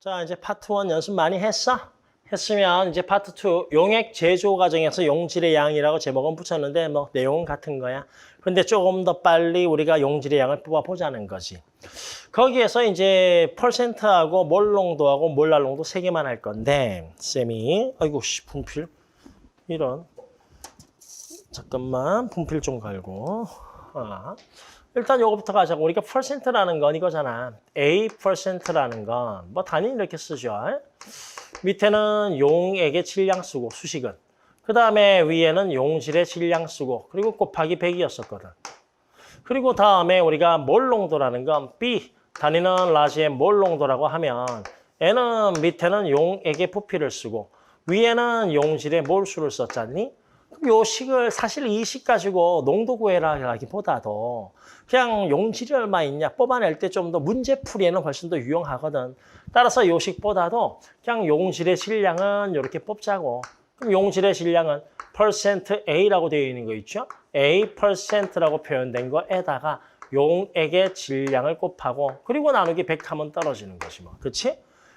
자, 이제 파트 1 연습 많이 했어? 했으면 이제 파트 2 용액 제조 과정에서 용질의 양이라고 제목은 붙였는데 뭐 내용은 같은 거야. 근데 조금 더 빨리 우리가 용질의 양을 뽑아보자는 거지. 거기에서 이제 퍼센트하고 몰 농도하고 몰랄 농도 3개만 할 건데 쌤이 아이고 씨 분필 이런 잠깐만 분필 좀 갈고 일단 요거부터 가자고. 우리가 퍼센트라는 건 이거잖아. A%라는 건 뭐 단위 이렇게 쓰죠. 밑에는 용액의 질량 쓰고 수식은. 그 다음에 위에는 용질의 질량 쓰고 그리고 곱하기 100이었었거든. 그리고 다음에 우리가 몰 농도라는 건 B, 단위는 라지의 몰 농도라고 하면 N은 밑에는 용액의 부피를 쓰고 위에는 용질의 몰수를 썼잖니? 그럼 요 식을 사실 이 식 가지고 농도 구해라기보다도 그냥 용질이 얼마 있냐 뽑아낼 때 좀 더 문제풀이에는 훨씬 더 유용하거든. 따라서 요 식보다도 그냥 용질의 질량은 이렇게 뽑자고. 그럼 용질의 질량은 %A라고 되어 있는 거 있죠? A%라고 표현된 거에다가 용액의 질량을 곱하고 그리고 나누기 100 하면 떨어지는 거지 뭐. 그렇지?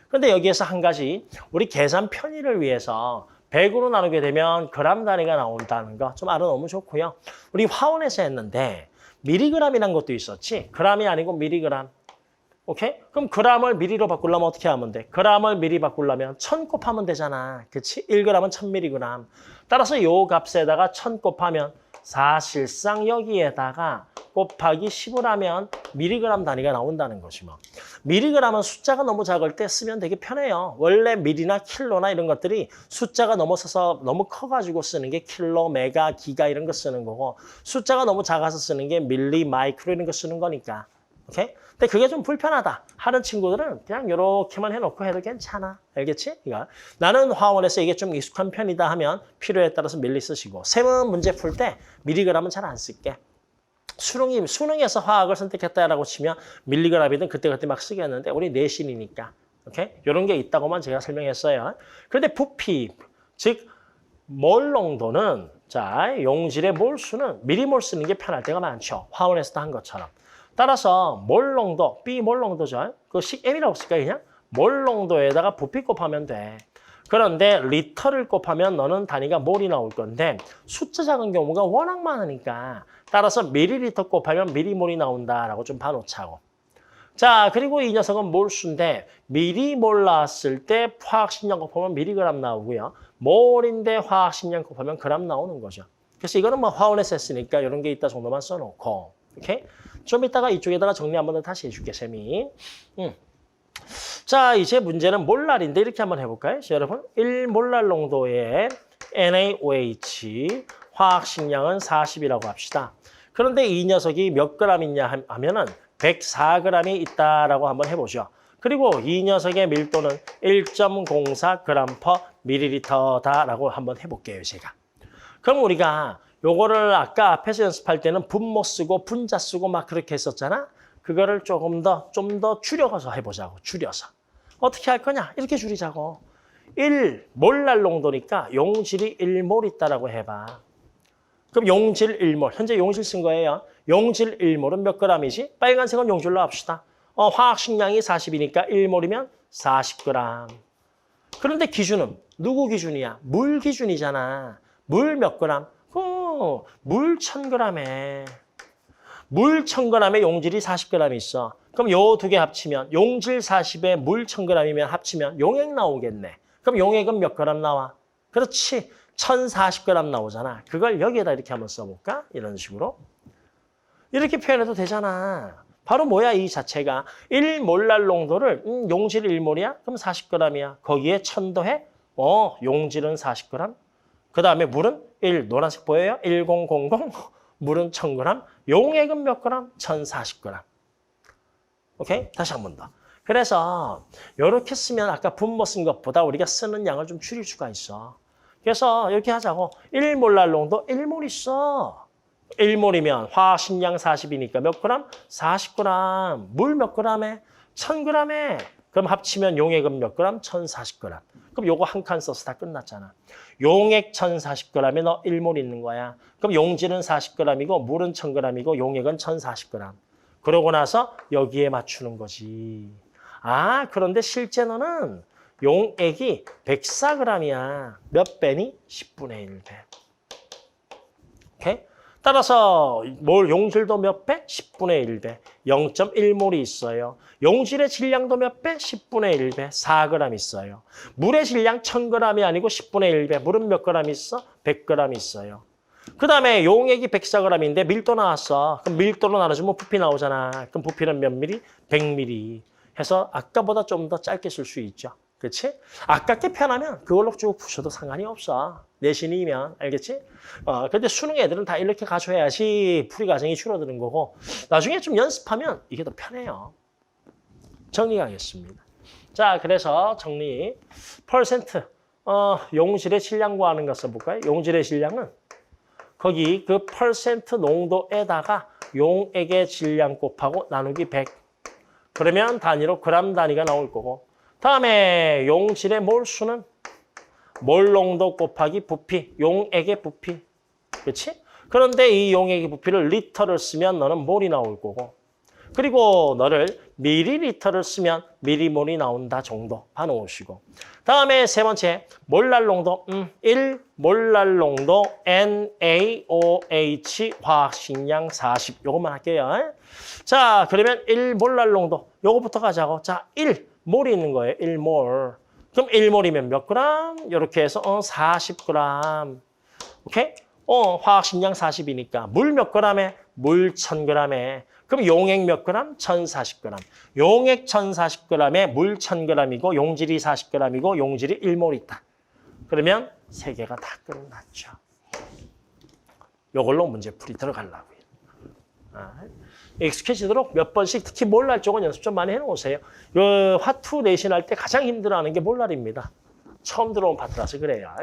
근데 여기에서 한 가지 우리 계산 편의를 위해서 100으로 나누게 되면 그램 단위가 나온다는 거 좀 알아놓으면 좋고요. 우리 화원에서 했는데 미리그램이라는 것도 있었지. 그램이 아니고 미리그램. 오케이? 그럼 그램을 미리로 바꾸려면 어떻게 하면 돼? 그램을 미리 바꾸려면 1000 곱하면 되잖아. 그치? 1g은 1000mg. 따라서 요 값에다가 1000 곱하면 사실상 여기에다가 곱하기 10을 하면 미리그램 단위가 나온다는 것이 뭐. 미리그램은 숫자가 너무 작을 때 쓰면 되게 편해요. 원래 미리나 킬로나 이런 것들이 숫자가 넘어서서 너무 커가지고 쓰는 게 킬로, 메가, 기가 이런 거 쓰는 거고 숫자가 너무 작아서 쓰는 게 밀리, 마이크로 이런 거 쓰는 거니까. 오케이? 근데 그게 좀 불편하다 하는 친구들은 그냥 이렇게만 해놓고 해도 괜찮아. 알겠지? 그러니까 나는 화원에서 이게 좀 익숙한 편이다 하면 필요에 따라서 밀리 쓰시고 셈은 문제 풀 때 미리그램은 잘 안 쓸게. 수능에서 화학을 선택했다라고 치면 밀리그램이든 그때그때 막 쓰겠는데 우리 내신이니까. 오케이? 이런 게 있다고만 제가 설명했어요. 그런데 부피, 즉 몰 농도는 자 용질의 몰수는 미리몰 쓰는 게 편할 때가 많죠. 화원에서도 한 것처럼. 따라서 몰 농도, B 몰 농도죠. 그 식 M이라고 쓸까 그냥? 몰 농도에다가 부피 곱하면 돼. 그런데 리터를 곱하면 너는 단위가 몰이 나올 건데 숫자 작은 경우가 워낙 많으니까 따라서 밀리리터 곱하면 미리몰이 나온다라고 좀 봐놓자고. 자, 그리고 이 녀석은 몰수인데 미리몰 나왔을 때 화학식량 곱하면 미리그램 나오고요. 몰인데 화학식량 곱하면 그램 나오는 거죠. 그래서 이거는 뭐 화원에서 했으니까 이런 게 있다 정도만 써놓고. 오케이? 좀 이따가 이쪽에다가 정리 한번 더 다시 해줄게, 쌤이. 자, 이제 문제는 몰랄인데 이렇게 한번 해볼까요? 자, 여러분, 1몰랄 농도의 NaOH 화학식량은 40이라고 합시다. 그런데 이 녀석이 몇 그램 있냐 하면은 104g이 있다라고 한번 해보죠. 그리고 이 녀석의 밀도는 1.04g/ml다라고 한번 해볼게요, 제가. 그럼 우리가 요거를 아까 앞에서 연습할 때는 분모 쓰고 분자 쓰고 막 그렇게 했었잖아. 그거를 좀 더 줄여서 해보자고, 줄여서. 어떻게 할 거냐? 이렇게 줄이자고. 1몰랄 농도니까 용질이 1몰 있다라고 해봐. 그럼 용질 1몰, 현재 용질 쓴 거예요. 용질 1몰은 몇 g이지? 빨간색은 용질로 합시다. 화학식량이 40이니까 1몰이면 40g. 그런데 기준은 누구 기준이야? 물 기준이잖아. 물 몇 그램? 물 1000g에. 물 1000g에 용질이 40g 있어. 그럼 요 두 개 합치면 용질 40에 물 1000g이면 합치면 용액 나오겠네. 그럼 용액은 몇 그램 나와? 그렇지. 1040g 나오잖아. 그걸 여기에다 이렇게 한번 써볼까? 이런 식으로. 이렇게 표현해도 되잖아. 바로 뭐야 이 자체가. 1몰랄 농도를 용질 1몰이야? 그럼 40g이야. 거기에 1000 더해? 용질은 40g. 그 다음에 물은 1, 노란색 보여요? 1000, 물은 1000g. 용액은 몇 그램? 1040g. 오케이? 다시 한 번 더. 그래서 이렇게 쓰면 아까 분모 쓴 것보다 우리가 쓰는 양을 좀 줄일 수가 있어. 그래서 이렇게 하자고. 1몰랄 농도 1몰 있어. 1몰이면 화학식량 40이니까 몇 그램? 40g. 물 몇 그램에? 1000g에. 그럼 합치면 용액은 몇 그램? 1040g. 그럼 요거 한 칸 써서 다 끝났잖아. 용액 1040g에 너 1몰 있는 거야. 그럼 용질은 40g이고 물은 1000g이고 용액은 1040g. 그러고 나서 여기에 맞추는 거지. 아, 그런데 실제 너는 용액이 104g이야. 몇 배니? 10분의 1배. 오케이? 따라서 용질도 몇 배? 10분의 1배. 0.1몰이 있어요. 용질의 질량도 몇 배? 10분의 1배. 4g 있어요. 물의 질량 1000g이 아니고 10분의 1배. 물은 몇 g 있어? 100g 있어요. 그 다음에 용액이 104g인데 밀도 나왔어. 그럼 밀도로 나눠주면 부피 나오잖아. 그럼 부피는 몇 미리? 100ml. 해서 아까보다 좀 더 짧게 쓸 수 있죠. 그렇지? 아깝게 편하면 그걸로 쭉 푸셔도 상관이 없어. 내신이면. 알겠지? 근데 수능 애들은 다 이렇게 가져야지 풀이 과정이 줄어드는 거고 나중에 좀 연습하면 이게 더 편해요. 정리하겠습니다. 자, 그래서 정리. 퍼센트. 용질의 질량 구하는 거 써볼까요? 용질의 질량은 거기 그 퍼센트 농도에다가 용액의 질량 곱하고 나누기 100. 그러면 단위로 그람 단위가 나올 거고 다음에 용질의 몰수는 몰 농도 곱하기 부피, 용액의 부피. 그렇지? 그런데 이 용액의 부피를 리터를 쓰면 너는 몰이 나올 거고 그리고 너를 미리리터를 쓰면 미리몰이 나온다 정도 봐놓으시고 다음에 세 번째 몰랄 농도 1 몰랄 농도 NaOH 화학식량 40 요것만 할게요. 자 그러면 1 몰랄 농도 요거부터 가자고. 자 1 몰이 있는 거예요. 1몰. 그럼 1몰이면 몇 그램? 이렇게 해서 40g. 오케이? 화학식량 40이니까 물 몇 g에? 물 1000g에. 그럼 용액 몇 그램? 1040g. 용액 1040g에 물 1000g이고 용질이 40g이고 용질이 1몰 있다. 그러면 세 개가 다 끝났죠. 이걸로 문제풀이 들어가려고요. 익숙해지도록 몇 번씩 특히 몰랄 쪽은 연습 좀 많이 해놓으세요. 화투 내신 할 때 가장 힘들어하는 게 몰랄입니다. 처음 들어온 파트라서 그래요.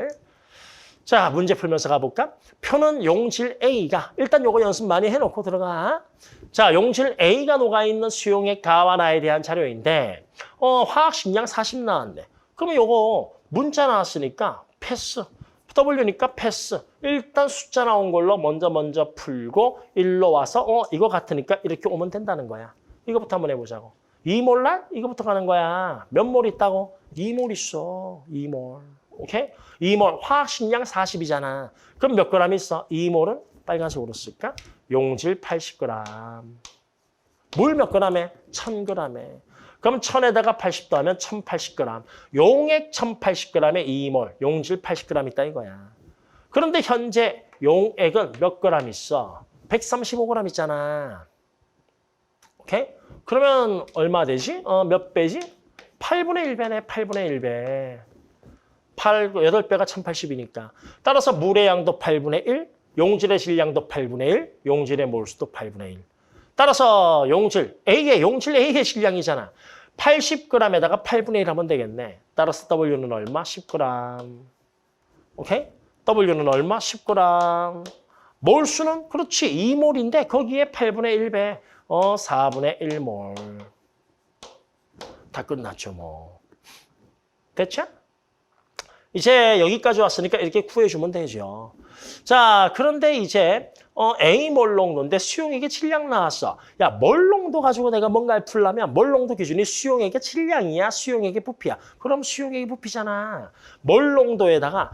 자, 문제 풀면서 가볼까? 표는 용질 A가 일단 요거 연습 많이 해놓고 들어가. 자, 용질 A가 녹아있는 수용액 가와나에 대한 자료인데 화학식량 40 나왔네. 그러면 요거 문자 나왔으니까 패스. W니까 패스. 일단 숫자 나온 걸로 먼저 풀고 일로 와서 이거 같으니까 이렇게 오면 된다는 거야. 이거부터 한번 해보자고. 2몰날? 이거부터 가는 거야. 몇 몰 있다고? 2몰 있어. 2몰. 오케이? 2몰. 화학식량 40이잖아. 그럼 몇 그램 있어? 2몰은 빨간색으로 쓸까? 용질 80g. 물 몇 g에? 1000g에. 그럼 1000에다가 80 더하면 1080g. 용액 1080g에 2몰, 용질 80g 있다 이거야. 그런데 현재 용액은 몇 g 있어? 135g 있잖아. 오케이? 그러면 얼마 되지? 몇 배지? 8분의 1배네, 8분의 1배. 8배가 1080이니까. 따라서 물의 양도 8분의 1, 용질의 질량도 8분의 1, 용질의 몰수도 8분의 1. 따라서 용질 A의 질량이잖아. 80g에다가 8분의 1 하면 되겠네. 따라서 W는 얼마? 10g. 오케이? W는 얼마? 10g. 몰수는 그렇지. 2몰인데 거기에 8분의 1배. 4분의 1몰. 다 끝났죠, 뭐. 됐죠? 이제 여기까지 왔으니까 이렇게 구해주면 되죠. 자, 그런데 이제 A몰 농도인데 수용액의 질량 나왔어. 야, 몰 농도 가지고 내가 뭔가를 풀려면 몰 농도 기준이 수용액의 질량이야, 수용액의 부피야. 그럼 수용액의 부피잖아. 몰 농도에다가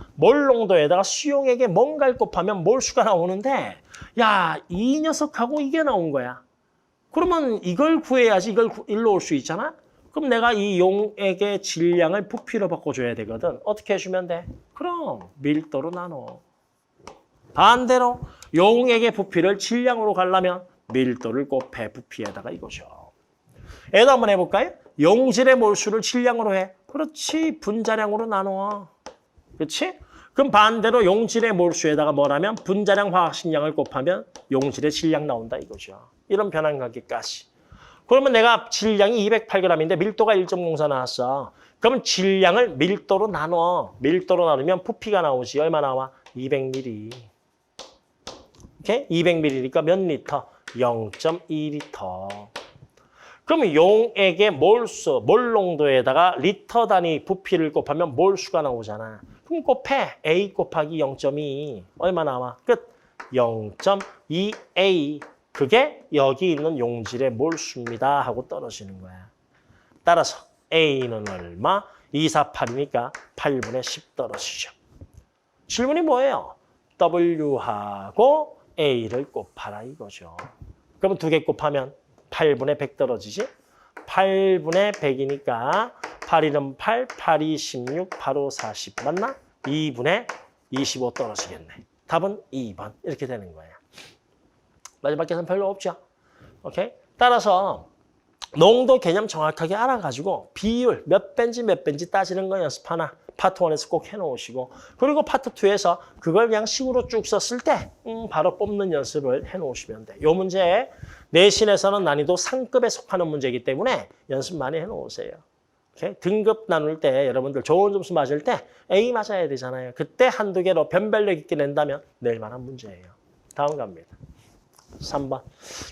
수용액의 뭔가를 곱하면 몰수가 나오는데 야, 이 녀석하고 이게 나온 거야. 그러면 이걸 구해야지 이걸 일로 올 수 있잖아. 그럼 내가 이 용액의 질량을 부피로 바꿔줘야 되거든. 어떻게 해주면 돼? 그럼 밀도로 나눠. 반대로 용액의 부피를 질량으로 가려면 밀도를 곱해 부피에다가 이거죠. 얘도 한번 해볼까요? 용질의 몰수를 질량으로 해. 그렇지. 분자량으로 나눠. 그렇지? 그럼 반대로 용질의 몰수에다가 뭐라면 분자량 화학식량을 곱하면 용질의 질량 나온다 이거죠. 이런 변환관계까지. 그러면 내가 질량이 208g인데 밀도가 1.04 나왔어. 그럼 질량을 밀도로 나눠. 밀도로 나누면 부피가 나오지. 얼마 나와? 200ml. 오케이? 200ml니까 몇 리터? 0.2리터. 그럼 용액의 몰수, 몰 농도에다가 리터 단위 부피를 곱하면 몰수가 나오잖아. 그럼 곱해. A 곱하기 0.2. 얼마 나와? 끝. 0.2A. 그게 여기 있는 용질의 몰수입니다 하고 떨어지는 거야. 따라서 A는 얼마? 2, 4, 8이니까 8분의 10 떨어지죠. 질문이 뭐예요? W하고 A를 곱하라 이거죠. 그러면 두 개 곱하면 8분의 100 떨어지지? 8분의 100이니까 8, 1은 8, 8, 2, 16, 8, 5, 40 맞나? 2분의 25 떨어지겠네. 답은 2번 이렇게 되는 거예요. 마지막 계산 별로 없죠. 오케이? 따라서 농도 개념 정확하게 알아가지고 비율 몇 배인지 몇 배인지 따지는 거 연습 하나 파트 1에서 꼭 해놓으시고 그리고 파트 2에서 그걸 그냥 식으로 쭉 썼을 때 바로 뽑는 연습을 해놓으시면 돼요. 이 문제 내신에서는 난이도 상급에 속하는 문제이기 때문에 연습 많이 해놓으세요. 오케이? 등급 나눌 때 여러분들 좋은 점수 맞을 때 A 맞아야 되잖아요. 그때 한두 개로 변별력 있게 낸다면 낼 만한 문제예요. 다음 갑니다. 3번.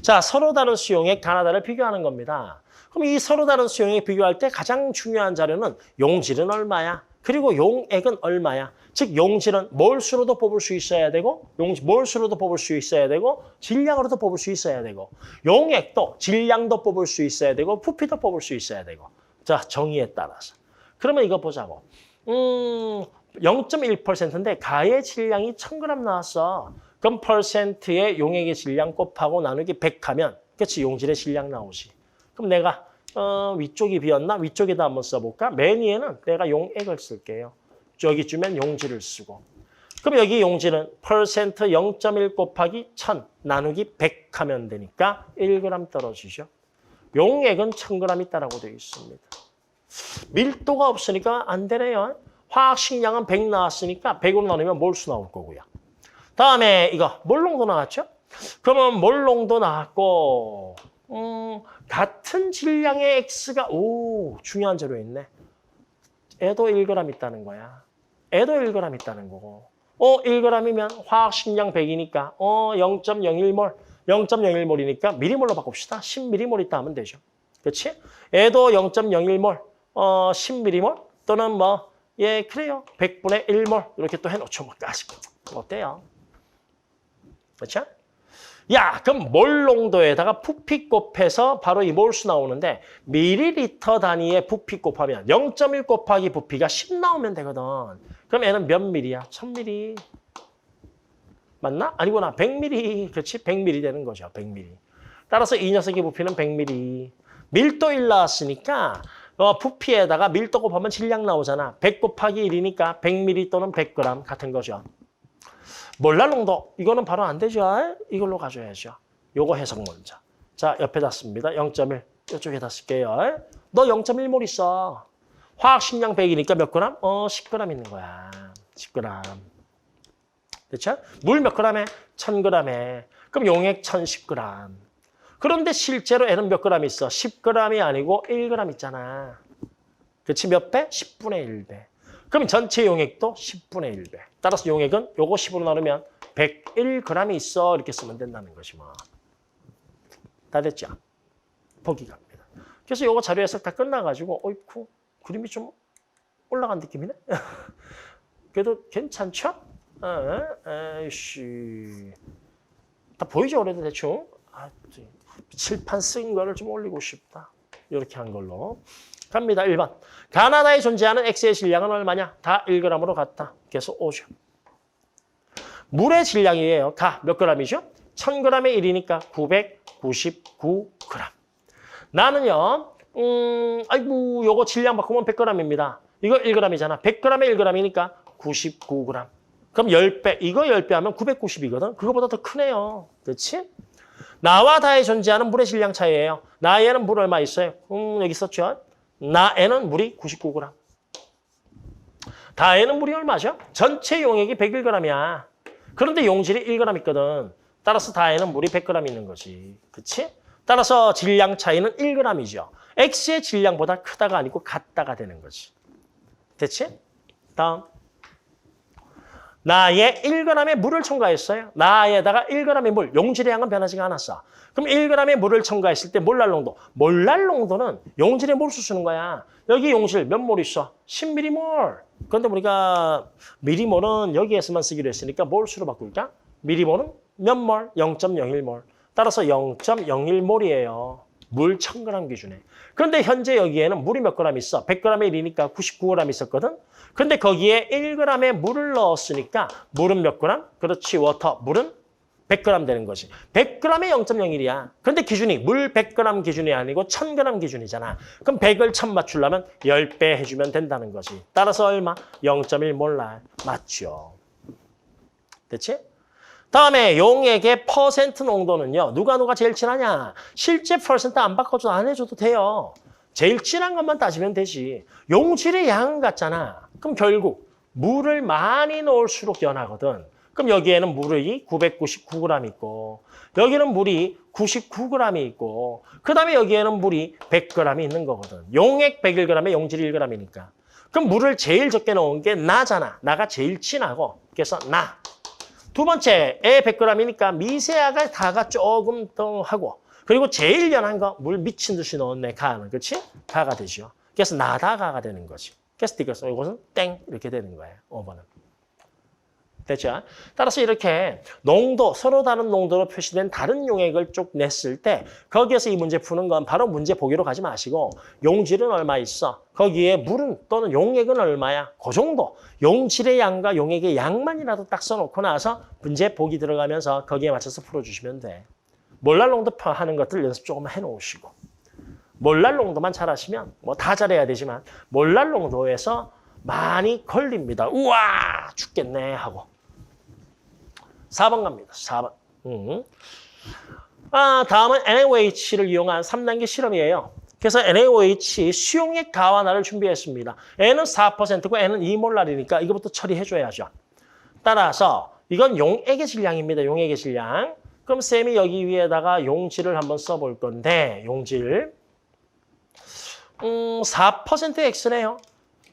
자, 서로 다른 수용액 가나다를 비교하는 겁니다. 그럼 이 서로 다른 수용액 비교할 때 가장 중요한 자료는 용질은 얼마야? 그리고 용액은 얼마야? 즉 용질은 몰수로도 뽑을 수 있어야 되고 몰수로도 뽑을 수 있어야 되고 질량으로도 뽑을 수 있어야 되고 용액도 질량도 뽑을 수 있어야 되고 부피도 뽑을 수 있어야 되고 자, 정의에 따라서. 그러면 이거 보자고. 0.1%인데 가의 질량이 1000g 나왔어. 그럼 퍼센트의 용액의 질량 곱하고 나누기 100 하면 그렇지 용질의 질량 나오지. 그럼 내가 위쪽이 비었나? 위쪽에다 한번 써볼까? 맨 위에는 내가 용액을 쓸게요. 여기쯤엔 용질을 쓰고. 그럼 여기 용질은 퍼센트 0.1 곱하기 1000 나누기 100 하면 되니까 1g 떨어지죠. 용액은 1000g 있다라고 되어 있습니다. 밀도가 없으니까 안 되네요. 화학식량은 100 나왔으니까 100으로 나누면 몰수 나올 거고요. 다음에 이거 몰농도 나왔죠? 그러면 몰농도 나왔고 같은 질량의 X가 중요한 재료 있네. 애도 1g 있다는 거야. 애도 1g 있다는 거고. 1g이면 화학식량 100이니까 0.01몰. 0.01몰이니까 미리몰로 바꿉시다. 10m몰 있다 하면 되죠. 그렇지? 애도 0.01몰, 10m몰 또는 그래요. 100분의 1몰 이렇게 또 해놓죠. 어때요? 그렇죠? 야, 그럼 몰 농도에다가 부피 곱해서 바로 이 몰수 나오는데 밀리리터 단위의 부피 곱하면 0.1 곱하기 부피가 10 나오면 되거든. 그럼 얘는 몇 밀이야? 1000밀리. 맞나? 아니구나. 100밀리. 그렇지? 100밀리 되는 거죠. 100밀리. 따라서 이 녀석의 부피는 100밀리. 밀도 1 나왔으니까 부피에다가 밀도 곱하면 질량 나오잖아. 100 곱하기 1이니까 100밀리 또는 100g 같은 거죠. 몰랄 농도. 이거는 바로 안 되죠. 이걸로 가져야죠. 요거 해석 먼저. 자, 옆에다 씁니다. 0.1. 이쪽에다 쓸게요. 너 0.1몰 있어. 화학식량 100이니까 몇 그램? 10g 있는 거야. 10g. 됐죠? 물 몇 g에? 1000g에. 그럼 용액 1010g. 그런데 실제로 얘는 몇 g 있어? 10g이 아니고 1g 있잖아. 그렇지? 몇 배? 10분의 1배. 그럼 전체 용액도 10분의 1배. 따라서 용액은 요거 10으로 나누면 101g이 있어. 이렇게 쓰면 된다는 것이 뭐. 다 됐죠? 보기 갑니다. 그래서 요거 자료 해석 다 끝나가지고 어이쿠 그림이 좀 올라간 느낌이네. 그래도 괜찮죠? 에이씨. 다 보이죠? 그래도 대충. 칠판 쓴 거를 좀 올리고 싶다. 이렇게 한 걸로. 갑니다. 1번. 가나다에 존재하는 X의 질량은 얼마냐? 다 1g으로 같다. 그래서 5죠. 물의 질량이에요. 가 몇 g이죠? 1000g의 1이니까 999g. 나는요. 아이고 요거 질량 바꾸면 100g입니다. 이거 1g이잖아. 100g에 1g이니까 99g. 그럼 10배. 이거 10배 하면 990이거든. 그거보다 더 크네요. 그렇지? 나와 다에 존재하는 물의 질량 차이예요. 나에는 물 얼마 있어요? 여기 있었죠? 나에는 물이 99g. 다에는 물이 얼마죠? 전체 용액이 101g이야. 그런데 용질이 1g 있거든. 따라서 다에는 물이 100g 있는 거지. 그치? 따라서 질량 차이는 1g이죠. X의 질량보다 크다가 아니고 같다가 되는 거지. 됐지? 다음. 나에 1g의 물을 첨가했어요. 나에다가 1g의 물, 용질의 양은 변하지가 않았어. 그럼 1g의 물을 첨가했을 때 몰랄 농도. 몰랄 농도는 용질의 몰수 쓰는 거야. 여기 용질 몇 몰 있어? 10m몰. 그런데 우리가 미리몰은 여기에서만 쓰기로 했으니까 몰수로 바꿀까? 미리몰은 몇 몰? 0.01몰. 따라서 0.01몰이에요. 물 1000g 기준에. 그런데 현재 여기에는 물이 몇 그램 있어? 100g에 1이니까 99g 있었거든? 근데 거기에 1g의 물을 넣었으니까 물은 몇 그램? 그렇지, 워터. 물은 100g 되는 거지. 100g에 0.01이야. 근데 기준이 물 100g 기준이 아니고 1000g 기준이잖아. 그럼 100을 1000 맞추려면 10배 해주면 된다는 거지. 따라서 얼마? 0.1몰. 맞죠. 됐지? 다음에 용액의 퍼센트 농도는요. 누가 제일 진하냐? 실제 퍼센트 안 바꿔줘도 안 해줘도 돼요. 제일 진한 것만 따지면 되지. 용질의 양은 같잖아. 그럼 결국 물을 많이 넣을수록 연하거든. 그럼 여기에는 물이 999g 있고 여기는 물이 99g 있고 그다음에 여기에는 물이 100g 있는 거거든. 용액 101g에 용질 1g이니까. 그럼 물을 제일 적게 넣은 게 나잖아. 나가 제일 진하고. 그래서 나. 두 번째, 애 100g이니까 미세하가 다가 조금 더 하고 그리고 제일 연한 거 물 미친 듯이 넣었네. 가는. 그렇지? 가가 되죠. 그래서 나다가가 되는 거지. 그래서 이것은 땡 이렇게 되는 거예요. 5번은. 됐죠? 따라서 이렇게 농도, 서로 다른 농도로 표시된 다른 용액을 쭉 냈을 때 거기에서 이 문제 푸는 건 바로 문제 보기로 가지 마시고 용질은 얼마 있어? 거기에 물은 또는 용액은 얼마야? 그 정도. 용질의 양과 용액의 양만이라도 딱 써놓고 나서 문제 보기 들어가면서 거기에 맞춰서 풀어주시면 돼. 몰랄 농도 하는 것들 연습 조금만 해놓으시고 몰랄 농도만 잘하시면 뭐 다 잘해야 되지만 몰랄 농도에서 많이 걸립니다. 우와 죽겠네 하고. 4번 갑니다. 4번. 다음은 NaOH를 이용한 3단계 실험이에요. 그래서 NaOH 수용액 가완화를 준비했습니다. N은 4%고 N은 2몰랄이니까 이거부터 처리해줘야죠. 따라서 이건 용액의 질량입니다. 용액의 질량. 그럼 쌤이 여기 위에다가 용질을 한번 써볼 건데 용질 4% X네요.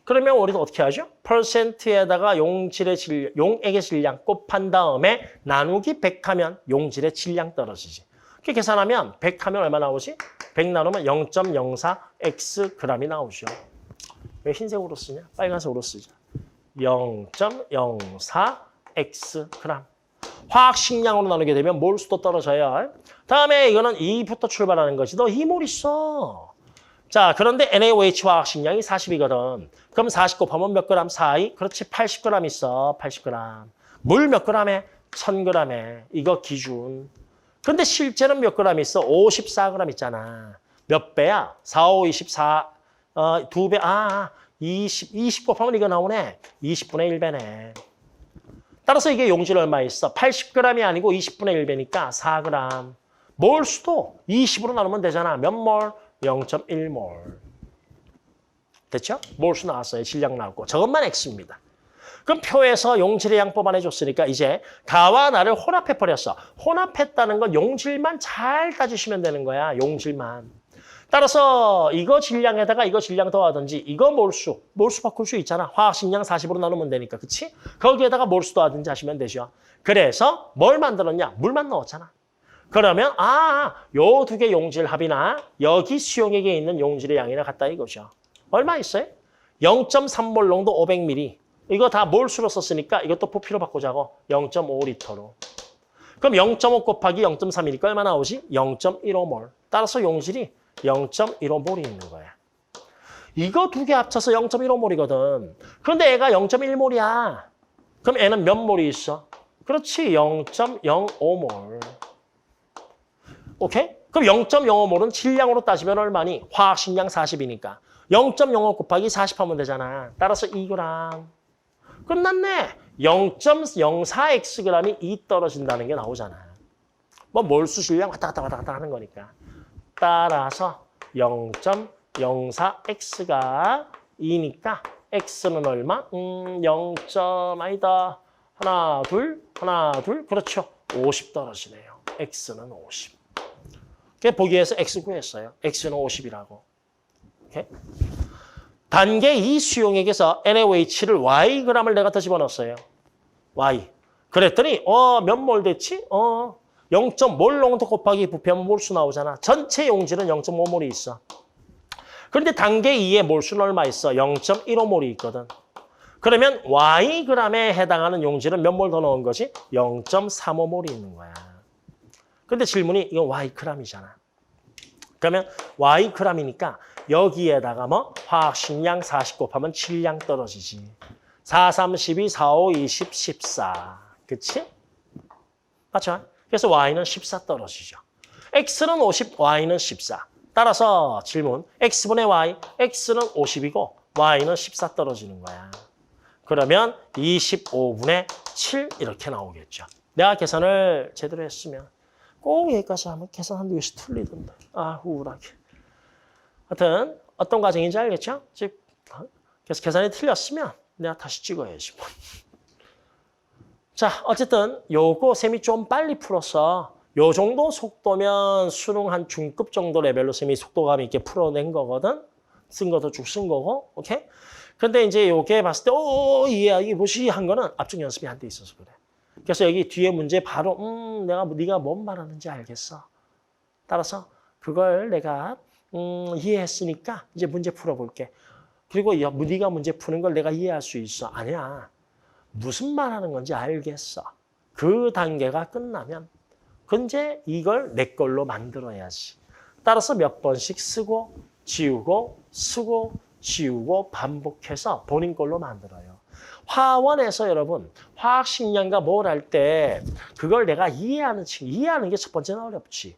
그러면 우리도 어떻게 하죠? 퍼센트에다가 용질의 질량, 용액의 질량 곱한 다음에 나누기 100 하면 용질의 질량 떨어지지. 이렇게 계산하면 100 하면 얼마 나오지? 100 나누면 0.04 Xg이 나오죠. 왜 흰색으로 쓰냐? 빨간색으로 쓰자. 0.04 Xg. 화학식량으로 나누게 되면 몰수도 떨어져요. 다음에 이거는 2부터 출발하는 것이 너 2몰 있어. 자, 그런데 NaOH 화학식량이 40이거든. 그럼 40 곱하면 몇 그램? 4이? 그렇지, 80g 있어. 80g. 물 몇 그램에? 1000g에. 이거 기준. 근데 실제는 몇 그램 있어? 54g 있잖아. 몇 배야? 4, 5, 24. 2배. 20 곱하면 이거 나오네. 20분의 1배네. 따라서 이게 용질 얼마 있어? 80g이 아니고 20분의 1배니까 4g. 몰수도 20으로 나누면 되잖아. 몇 몰? 0.1몰. 됐죠? 몰수 나왔어요. 질량 나왔고. 저것만 X입니다. 그럼 표에서 용질의 양 뽑아내줬으니까 이제 가와 나를 혼합해버렸어. 혼합했다는 건 용질만 잘 따지시면 되는 거야. 용질만. 따라서 이거 질량에다가 이거 질량 더하든지 이거 몰수 바꿀 수 있잖아. 화학식량 40으로 나누면 되니까. 그치? 거기에다가 몰수 더하든지 하시면 되죠. 그래서 뭘 만들었냐? 물만 넣었잖아. 그러면 요 두 개 용질 합이나 여기 수용액에 있는 용질의 양이나 같다 이거죠. 얼마 있어요? 0.3몰 농도 500ml. 이거 다 몰수로 썼으니까 이것도 부피로 바꾸자고. 0.5리터로. 그럼 0.5 곱하기 0.3이니까 얼마 나오지? 0.15몰. 따라서 용질이 0.15몰이 있는 거야. 이거 두 개 합쳐서 0.15몰이거든. 그런데 애가 0.1몰이야. 그럼 애는 몇 몰이 있어? 그렇지, 0.05몰. 오케이? 그럼 0.05몰은 질량으로 따지면 얼마니? 화학식량 40이니까. 0.05 곱하기 40 하면 되잖아. 따라서 2g. 끝났네. 0.04Xg이 2 떨어진다는 게 나오잖아. 뭐 몰수 질량 왔다 갔다 하는 거니까. 따라서 0.04X가 2니까 X는 얼마? 0. 아니다. 하나, 둘. 그렇죠. 50 떨어지네요. X는 50. 보기에서 X 구했어요. X는 50이라고. 오케이? 단계 2 수용액에서 NaOH를 Yg을 내가 더 집어넣었어요. Y. 그랬더니 몇 몰 됐지? 0.몰 농도 곱하기 부피하면 몰수 나오잖아. 전체 용질은 0.5몰이 있어. 그런데 단계 2의 몰수는 얼마 있어? 0.15몰이 있거든. 그러면 Yg에 해당하는 용질은 몇 몰 더 넣은 거지? 0.35몰이 있는 거야. 근데 질문이 이건 Yg이잖아. 그러면 Y g이니까 여기에다가 뭐 화학식량 40 곱하면 질량 떨어지지. 4, 3, 12, 4, 5, 20, 14. 그치? 맞죠? 그래서 Y는 14 떨어지죠. X는 50, Y는 14. 따라서 질문, X분의 Y, X는 50이고 Y는 14 떨어지는 거야. 그러면 25분의 7 이렇게 나오겠죠. 내가 계산을 제대로 했으면 꼭 여기까지 하면 계산하는데 여기서 틀리던데. 아, 우울하게. 하여튼 어떤 과정인지 알겠죠? 즉, 그래서 계산이 틀렸으면 내가 다시 찍어야지. 뭐. 자, 어쨌든 요거 쌤이 좀 빨리 풀어서 요 정도 속도면 수능 한 중급 정도 레벨로 쌤이 속도감 있게 풀어낸 거거든. 쓴 것도 쭉 쓴 거고, 오케이? 근데 이제 요게 봤을 때, 이게 뭐지? 한 거는 앞쪽 연습이 안 돼 있어서 그래. 그래서 여기 뒤에 문제 바로, 네가 뭔 말하는지 알겠어. 따라서 그걸 내가 이해했으니까 이제 문제 풀어볼게. 그리고 네가 문제 푸는 걸 내가 이해할 수 있어. 아니야. 무슨 말하는 건지 알겠어. 그 단계가 끝나면 근데 이걸 내 걸로 만들어야지. 따라서 몇 번씩 쓰고 지우고 쓰고 지우고 반복해서 본인 걸로 만들어요. 화원에서 여러분 화학식량과 뭘 할 때 그걸 내가 이해하는 게 첫 번째는 어렵지.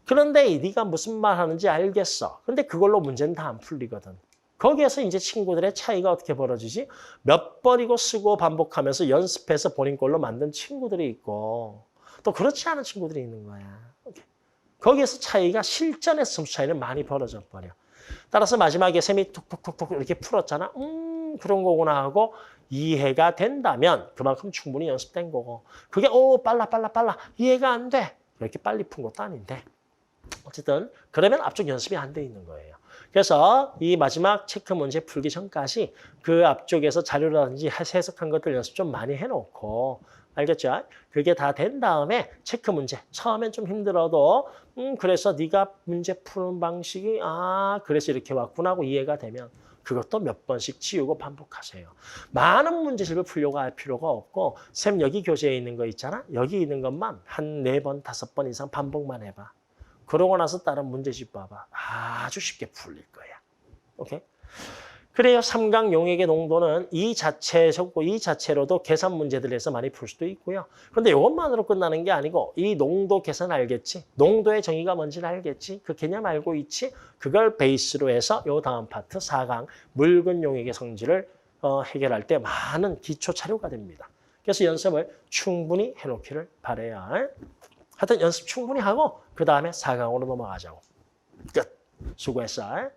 그런데 네가 무슨 말 하는지 알겠어. 근데 그걸로 문제는 다 안 풀리거든. 거기에서 이제 친구들의 차이가 어떻게 벌어지지? 몇 번이고 쓰고 반복하면서 연습해서 본인 걸로 만든 친구들이 있고 또 그렇지 않은 친구들이 있는 거야. 거기에서 차이가 실전의 점수 차이는 많이 벌어져 버려. 따라서 마지막에 쌤이 툭툭툭툭 이렇게 풀었잖아. 그런 거구나 하고 이해가 된다면 그만큼 충분히 연습된 거고 그게 빨라 이해가 안 돼. 이렇게 빨리 푼 것도 아닌데 어쨌든 그러면 앞쪽 연습이 안 돼 있는 거예요. 그래서 이 마지막 체크 문제 풀기 전까지 그 앞쪽에서 자료라든지 해석한 것들 연습 좀 많이 해놓고 알겠죠? 그게 다 된 다음에 체크 문제. 처음엔 좀 힘들어도 그래서 네가 문제 푸는 방식이 그래서 이렇게 왔구나 하고 이해가 되면 그것도 몇 번씩 지우고 반복하세요. 많은 문제집을 풀려고 할 필요가 없고 쌤 여기 교재에 있는 거 있잖아. 여기 있는 것만 한 4번, 5번 이상 반복만 해봐. 그러고 나서 다른 문제집 봐봐. 아주 쉽게 풀릴 거야. 오케이? 그래요. 3강 용액의 농도는 이 자체로도 계산 문제들에서 많이 풀 수도 있고요. 그런데 이것만으로 끝나는 게 아니고 이 농도 계산 알겠지? 농도의 정의가 뭔지는 알겠지? 그 개념 알고 있지? 그걸 베이스로 해서 이 다음 파트 4강 묽은 용액의 성질을 해결할 때 많은 기초 자료가 됩니다. 그래서 연습을 충분히 해놓기를 바라요. 하여튼 연습 충분히 하고 그 다음에 4강으로 넘어가자고. 끝. 수고했어.